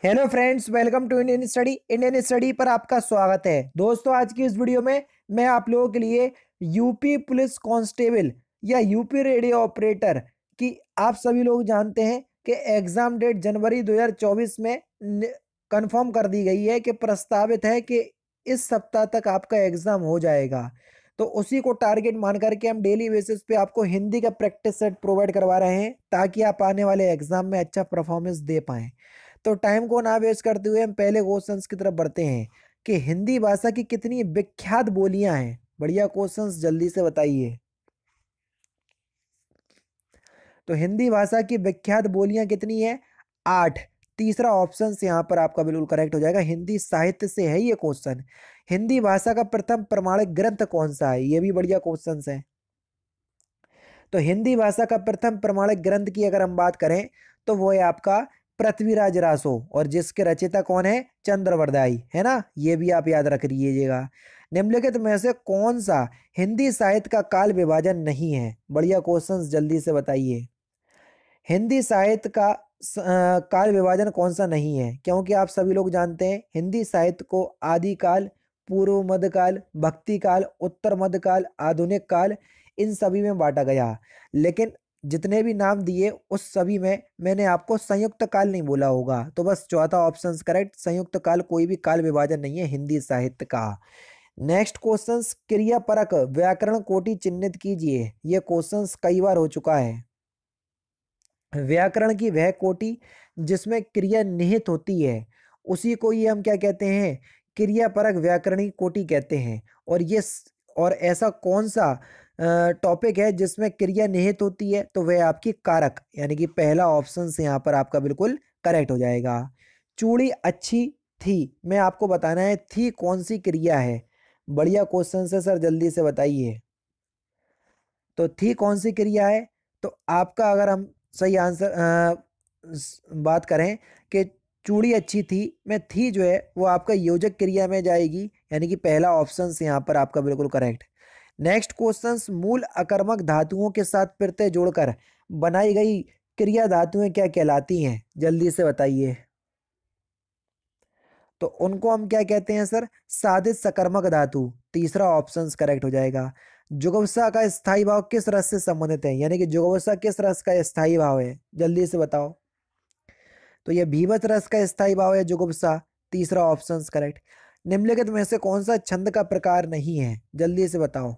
Hello friends, welcome to Indian study पर आपका स्वागत है। दोस्तों, आज की इस वीडियो में मैं आप लोगों के लिए यूपी पुलिस कांस्टेबल या यूपी रेडियो ऑपरेटर की आप सभी लोग जानते हैं कि एग्जाम डेट जनवरी 2024 में कंफर्म कर दी गई है कि प्रस्तावित है कि इस सप्ताह तक आपका एग्जाम हो जाएगा। तो उसी को टारगेट मान करके हम डेली बेसिस पे आपको हिंदी का प्रैक्टिस सेट प्रोवाइड करवा रहे हैं ताकि आप आने वाले एग्जाम में अच्छा परफॉर्मेंस दे पाएं। तो टाइम को ना वेस्ट करते हुए हम पहले क्वेश्चंस की तरफ बढ़ते हैं कि हिंदी भाषा की कितनी विख्यात बोलियां हैं। बढ़िया क्वेश्चंस, जल्दी से बताइए। तो हिंदी भाषा की विख्यात बोलियां कितनी है? 8। तीसरा ऑप्शन यहाँ पर आपका बिल्कुल करेक्ट हो जाएगा। हिंदी साहित्य से है ये क्वेश्चन। हिंदी भाषा का प्रथम प्रमाणिक ग्रंथ कौन सा है? ये भी बढ़िया क्वेश्चन है। तो हिंदी भाषा का प्रथम प्रमाणिक ग्रंथ की अगर हम बात करें तो वो है आपका पृथ्वीराज रासो, और जिसके रचयिता कौन है? चंद्रवरदाई, है ना। ये भी आप याद रख लीजिएगा। निम्नलिखित में से कौन सा हिंदी साहित्य का काल विभाजन नहीं है? बढ़िया क्वेश्चंस, जल्दी से बताइए। हिंदी साहित्य का काल विभाजन कौन सा नहीं है? क्योंकि आप सभी लोग जानते हैं हिंदी साहित्य को आदिकाल, पूर्व मध्यकाल, भक्ति काल, उत्तर मध्यकाल, आधुनिक काल, इन सभी में बांटा गया। लेकिन जितने भी नाम दिए उस सभी में मैंने आपको संयुक्त काल नहीं बोला होगा। तो बस चौथा ऑप्शन करेक्ट, संयुक्त काल कोई भी काल विभाजन नहीं है हिंदी साहित्य का। नेक्स्ट क्वेश्चन, क्रियापरक व्याकरण कोटि चिन्हित कीजिए। यह क्वेश्चन कई बार हो चुका है। व्याकरण की वह कोटि जिसमें क्रिया निहित होती है उसी को ये हम क्या कहते हैं? क्रियापरक व्याकरणी कोटि कहते हैं। और ऐसा कौन सा टॉपिक है जिसमें क्रिया निहित होती है? तो वह आपकी कारक, यानी कि पहला ऑप्शन से यहाँ पर आपका बिल्कुल करेक्ट हो जाएगा। चूड़ी अच्छी थी, मैं आपको बताना है थी कौन सी क्रिया है। बढ़िया क्वेश्चन है सर, जल्दी से बताइए। तो थी कौन सी क्रिया है? तो आपका अगर हम सही आंसर बात करें कि चूड़ी अच्छी थी में थी जो है वो आपका योजक क्रिया में जाएगी, यानी कि पहला ऑप्शन से यहाँ पर आपका बिल्कुल करेक्ट। नेक्स्ट क्वेश्चन, मूल अकर्मक धातुओं के साथ प्रत्यय जोड़कर बनाई गई क्रिया धातुएं क्या कहलाती हैं? जल्दी से बताइए। तो उनको हम क्या कहते हैं सर? साधित सकर्मक धातु। तीसरा ऑप्शन करेक्ट हो जाएगा। जुगवसा का स्थायी भाव किस रस से संबंधित है? यानी कि जुगवसा किस रस का स्थायी भाव है? जल्दी से बताओ। तो यह भीभत्स रस का स्थायी भाव है जुगवसा। तीसरा ऑप्शन करेक्ट। निम्नलिखित में से कौन सा छंद का प्रकार नहीं है? जल्दी से बताओ।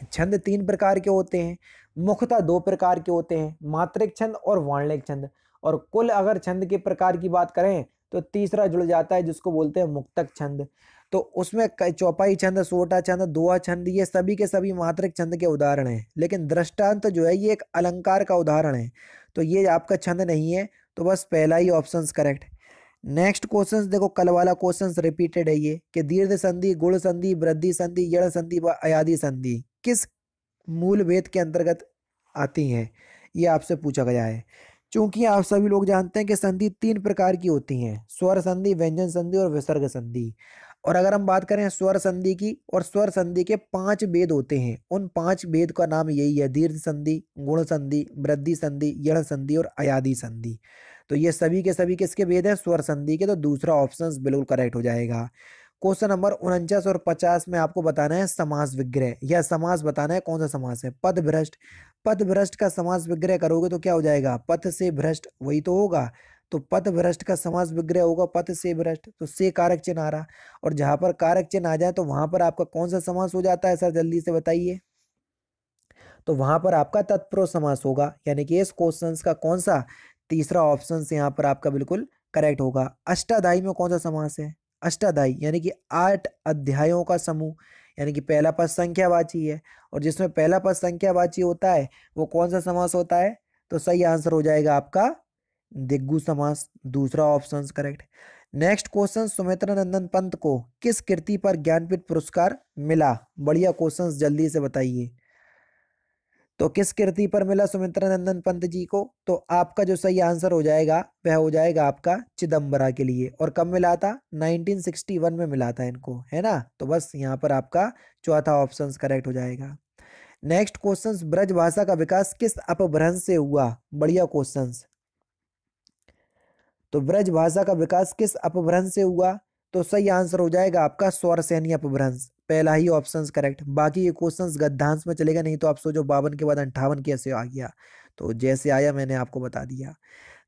छंद 3 प्रकार के होते हैं, मुख्यतः 2 प्रकार के होते हैं, मात्रिक छंद और वर्णलिक छंद। और कुल अगर छंद के प्रकार की बात करें तो तीसरा जुड़ जाता है जिसको बोलते हैं मुक्तक छंद। तो उसमें चौपाई छंद, सोटा छंद, दोहा छंद, ये सभी के सभी मात्रिक छंद के उदाहरण हैं। लेकिन दृष्टांत जो है ये एक अलंकार का उदाहरण है, तो ये आपका छंद नहीं है। तो बस पहला ही ऑप्शन करेक्ट। नेक्स्ट क्वेश्चन देखो, कल वाला क्वेश्चन रिपीटेड है ये कि दीर्घ संधि, गुण संधि, वृद्धि संधि, यण संधि व अयादि संधि किस मूल वेद के अंतर्गत आती हैं? ये आपसे पूछा गया है। चूंकि आप सभी लोग जानते हैं कि संधि 3 प्रकार की होती हैं, स्वर संधि, व्यंजन संधि और विसर्ग संधि। और अगर हम बात करें स्वर संधि की, और स्वर संधि के 5 वेद होते हैं, उन 5 वेद का नाम यही है: दीर्घ संधि, गुण संधि, वृद्धि संधि, यण संधि और अयादि संधि। तो ये सभी के सभी किसके वेद हैं? स्वर संधि के। तो दूसरा ऑप्शन बिल्कुल करेक्ट हो जाएगा। क्वेश्चन नंबर 49 और 50 में आपको बताना है समास विग्रह, या समास बताना है कौन सा समास है। पद भ्रष्ट, पद भ्रष्ट का समास विग्रह करोगे तो क्या हो जाएगा? पथ से भ्रष्ट, वही तो होगा। तो पथ भ्रष्ट का समास विग्रह होगा पथ से भ्रष्ट, तो से कारक चिन्ह आ रहा। और जहां पर कारक चिन्ह आ जाए तो वहां पर आपका कौन सा समास हो जाता है सर? जल्दी से बताइए। तो वहां पर आपका तत्पुरुष समास होगा, यानी कि इस क्वेश्चन का कौन सा? तीसरा ऑप्शन से यहाँ पर आपका बिल्कुल करेक्ट होगा। अष्टाध्यायी में कौन सा समास है? अष्टाध्यायी यानी कि 8 अध्यायों का समूह, यानी कि पहला पद संख्यावाची है, और जिसमें पहला पद संख्यावाची होता है वो कौन सा समास होता है? तो सही आंसर हो जाएगा आपका दिग्गु समास। दूसरा option correct. Next question, Sumitra Nandan Pant को किस कृति पर ज्ञानपीठ पुरस्कार मिला? बढ़िया क्वेश्चन, जल्दी से बताइए। तो किस कृति पर मिला सुमित्रा नंदन पंत जी को? तो आपका जो सही आंसर हो जाएगा वह हो जाएगा आपका चिदम्बरा के लिए। और कब मिला था? 1961 में मिला था इनको, है ना। तो बस यहाँ पर आपका चौथा ऑप्शन करेक्ट हो जाएगा। नेक्स्ट क्वेश्चन, ब्रज भाषा का विकास किस अपभ्रंश से हुआ? बढ़िया क्वेश्चन। तो ब्रज भाषा का विकास किस अपभ्रंश से हुआ? तो सही आंसर हो जाएगा आपका स्वरसेनी अपभ्रंश, पहला ही ऑप्शन करेक्ट। बाकी ये क्वेश्चंस गद्यांश में चलेगा, नहीं तो आप सोचो 52 के बाद 58 कैसे आ गया। तो जैसे आया मैंने आपको बता दिया।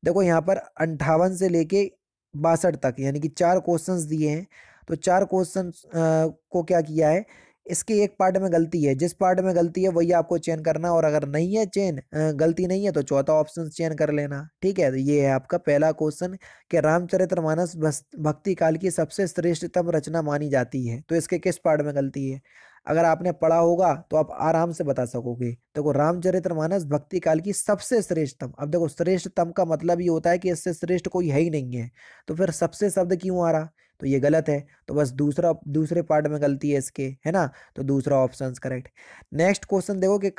देखो यहाँ पर 58 से लेके 62 तक यानी कि 4 क्वेश्चंस दिए हैं। तो 4 क्वेश्चंस को क्या किया है, इसके एक पार्ट में गलती है, जिस पार्ट में गलती है वही आपको चयन करना, और अगर नहीं है गलती नहीं है तो चौथा ऑप्शन चयन कर लेना। ठीक है, तो ये है आपका पहला क्वेश्चन कि रामचरितमानस भक्ति काल की सबसे श्रेष्ठतम रचना मानी जाती है, तो इसके किस पार्ट में गलती है? अगर आपने पढ़ा होगा तो आप आराम से बता सकोगे। देखो रामचरितमानस भक्ति काल की सबसे श्रेष्ठतम, अब देखो श्रेष्ठतम का मतलब ये होता है कि इससे श्रेष्ठ कोई है ही नहीं है, तो फिर सबसे शब्द क्यों आ रहा? तो ये गलत है, तो बस दूसरे पार्ट में गलती है इसके, है ना, तो दूसरा ऑप्शन करेक्ट। नेक्स्ट क्वेश्चन देखो कि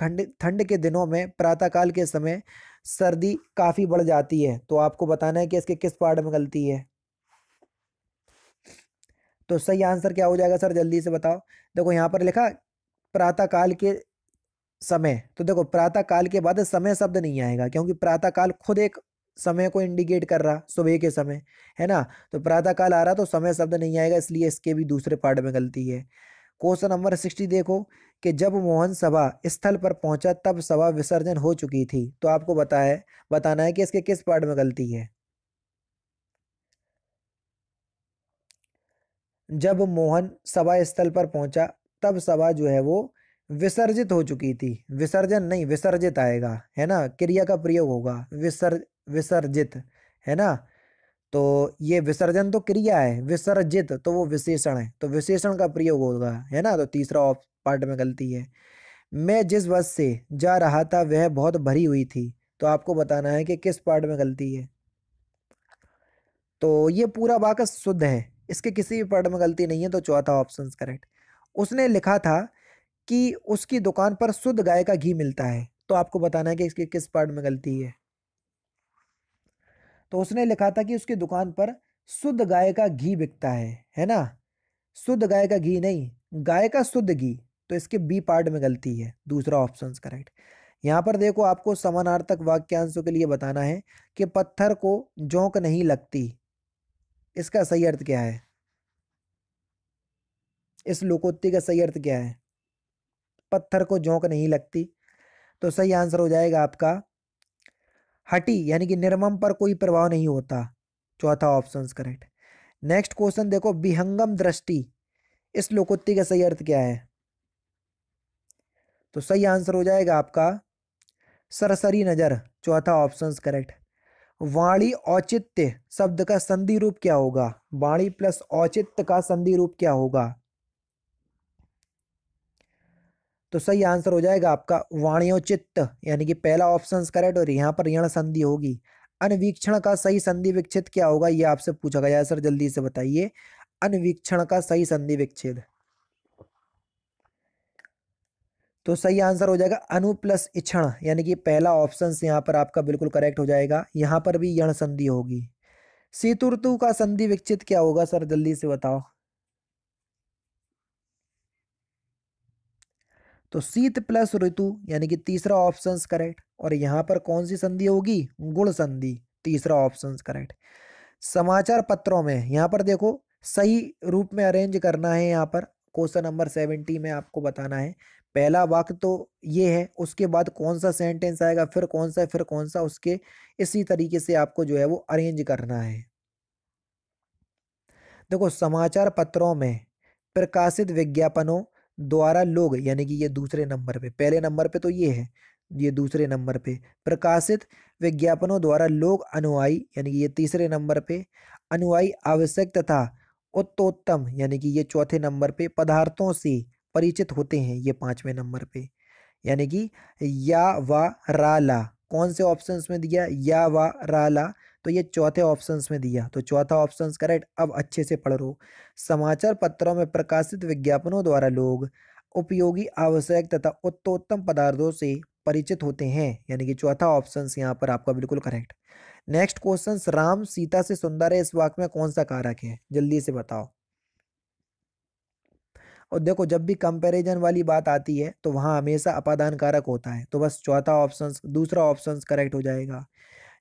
ठंड के दिनों में प्रातःकाल के समय सर्दी काफी बढ़ जाती है, तो आपको बताना है कि इसके किस पार्ट में गलती है। तो सही आंसर क्या हो जाएगा सर, जल्दी से बताओ। देखो यहाँ पर लिखा प्रातःकाल के समय, तो देखो प्रातःकाल के बाद समय शब्द नहीं आएगा, क्योंकि प्रातःकाल खुद एक समय को इंडिकेट कर रहा, सुबह के समय, है ना। तो प्रातःकाल आ रहा तो समय शब्द नहीं आएगा, इसलिए इसके भी दूसरे पार्ट में गलती है। क्वेश्चन नंबर 60 देखो कि जब मोहन सभा स्थल पर पहुंचा तब सभा विसर्जन हो चुकी थी, तो आपको बताना है कि इसके किस पार्ट में गलती है। जब मोहन सभा स्थल पर पहुंचा तब सभा जो है वो विसर्जित हो चुकी थी, विसर्जन नहीं विसर्जित आएगा, है ना, क्रिया का प्रयोग होगा, विसर्जित, है ना। तो ये विसर्जन तो क्रिया है, विसर्जित तो वो विशेषण है, तो विशेषण का प्रयोग होगा, है ना। तो तीसरा पार्ट में गलती है। मैं जिस बस से जा रहा था वह बहुत भरी हुई थी, तो आपको बताना है कि किस पार्ट में गलती है। तो ये पूरा वाक्य शुद्ध है, इसके किसी भी पार्ट में गलती नहीं है, तो चौथा ऑप्शन करेक्ट। उसने लिखा था कि उसकी दुकान पर शुद्ध गाय का घी मिलता है, तो आपको बताना है कि इसके किस पार्ट में गलती है। तो उसने लिखा था कि उसकी दुकान पर शुद्ध गाय का घी बिकता है ना, शुद्ध गाय का घी नहीं, गाय का शुद्ध घी, तो इसके बी पार्ट में गलती है, दूसरा ऑप्शन करेक्ट। यहाँ पर देखो आपको समानार्थक वाक्यांशों के लिए बताना है कि पत्थर को जोंक नहीं लगती, इसका सही अर्थ क्या है, इस लोकोक्ति का सही अर्थ क्या है? पत्थर को जोंक नहीं लगती, तो सही आंसर हो जाएगा आपका हटी, यानी कि निर्मम पर कोई प्रभाव नहीं होता, चौथा ऑप्शन करेक्ट। नेक्स्ट क्वेश्चन देखो विहंगम दृष्टि, इस लोकोक्ति का सही अर्थ क्या है? तो सही आंसर हो जाएगा आपका सरसरी नजर, चौथा ऑप्शन करेक्ट। वाणी औचित्य शब्द का संधि रूप क्या होगा? वाणी प्लस औचित्य का संधि रूप क्या होगा? तो सही आंसर हो जाएगा आपका वाणियोचित्त, यानी कि पहला ऑप्शन करेक्ट, और यहाँ पर यण संधि होगी। अनवीक्षण का सही संधि विच्छेद क्या होगा, ये आपसे पूछा गया सर, जल्दी से बताइए। अनवीक्षण का सही संधि विच्छेद, तो सही आंसर हो जाएगा अनु प्लस इक्षण, यानी कि पहला ऑप्शन यहाँ पर आपका बिल्कुल करेक्ट हो जाएगा, यहाँ पर भी यण संधि होगी। शीत ऋतु का संधि विच्छेद क्या होगा सर, जल्दी से बताओ। तो शीत प्लस ऋतु, यानी कि तीसरा ऑप्शन करेक्ट, और यहाँ पर कौन सी संधि होगी? गुण संधि, तीसरा ऑप्शन करेक्ट। समाचार पत्रों में यहाँ पर देखो सही रूप में अरेंज करना है, यहाँ पर क्वेश्चन नंबर 70 में आपको बताना है। पहला वाक्य तो ये है, उसके बाद कौन सा सेंटेंस आएगा, फिर कौन सा, फिर कौन सा, उसके इसी तरीके से आपको जो है वो अरेंज करना है। देखो समाचार पत्रों में प्रकाशित विज्ञापनों द्वारा लोग, यानी कि ये दूसरे नंबर पे, पहले नंबर पे तो ये है, ये दूसरे नंबर पे प्रकाशित विज्ञापनों द्वारा लोग अनुयायी, यानी कि ये तीसरे नंबर पे अनुयायी आवश्यक तथा उत्तोत्तम, यानी कि ये चौथे नंबर पे पदार्थों से परिचित होते हैं, ये पांचवें नंबर पे, यानी कि या व राला, कौन से ऑप्शंस में दिया या व राला? तो ये चौथे ऑप्शंस में दिया, तो चौथा ऑप्शंस करेक्ट। अब अच्छे से पढ़ लो। समाचार पत्रों में प्रकाशित विज्ञापनों द्वारा लोग उपयोगी आवश्यक तथा उत्तोत्तम पदार्थों से परिचित होते हैं, यानी कि चौथा ऑप्शन यहाँ पर आपका बिल्कुल correct. Next question, Ram Sita से सुंदर है, इस वाक्य में कौन सा कारक है, जल्दी से बताओ। और देखो जब भी कंपैरिजन वाली बात आती है तो वहां हमेशा अपादान कारक होता है, तो बस चौथा ऑप्शन, दूसरा ऑप्शन करेक्ट हो जाएगा।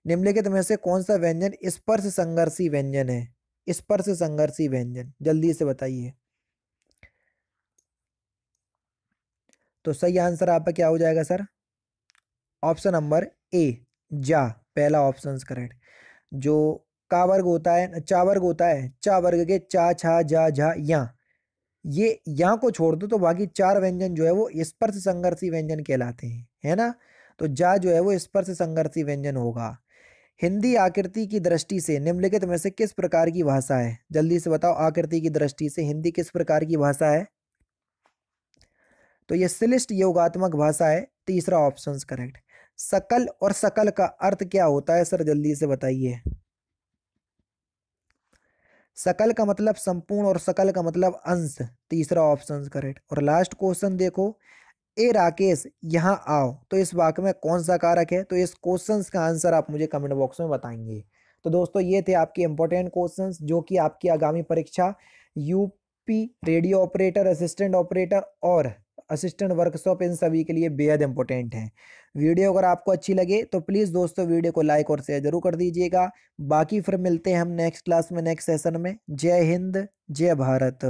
निम्नलिखित में से कौन सा व्यंजन स्पर्श संघर्षी व्यंजन है? स्पर्श संघर्षी व्यंजन, जल्दी से बताइए। तो सही आंसर आपका क्या हो जाएगा सर? ऑप्शन नंबर ए, जा। पहला ऑप्शन करेक्ट। जो का वर्ग होता है, चा वर्ग होता है, चा वर्ग के चा, छा, जा, झा, या, ये यहाँ को छोड़ दो तो बाकी चार व्यंजन जो है वो स्पर्श संघर्षी व्यंजन कहलाते हैं, है ना। तो जा जो है वो स्पर्श संघर्षी व्यंजन होगा। हिंदी आकृति की दृष्टि से निम्नलिखित में से किस प्रकार की भाषा है? जल्दी से बताओ, आकृति की दृष्टि से हिंदी किस प्रकार की भाषा है? तो ये श्लिष्ट योगात्मक भाषा है, तीसरा ऑप्शन करेक्ट। सकल और सकल का अर्थ क्या होता है सर? जल्दी से बताइए। सकल का मतलब संपूर्ण और सकल का मतलब अंश, तीसरा ऑप्शन करेक्ट। और लास्ट क्वेश्चन देखो, ए राकेश यहाँ आओ, तो इस वाक्य में कौन सा कारक है? तो इस क्वेश्चंस का आंसर आप मुझे कमेंट बॉक्स में बताएंगे। तो दोस्तों ये थे आपके इंपॉर्टेंट क्वेश्चंस जो कि आपकी आगामी परीक्षा UP radio operator, assistant operator और असिस्टेंट वर्कशॉप, इन सभी के लिए बेहद इंपॉर्टेंट है। वीडियो अगर आपको अच्छी लगे तो प्लीज़ दोस्तों वीडियो को लाइक और शेयर जरूर कर दीजिएगा। बाकी फिर मिलते हैं हम नेक्स्ट क्लास में, नेक्स्ट सेशन में। जय हिंद, जय भारत।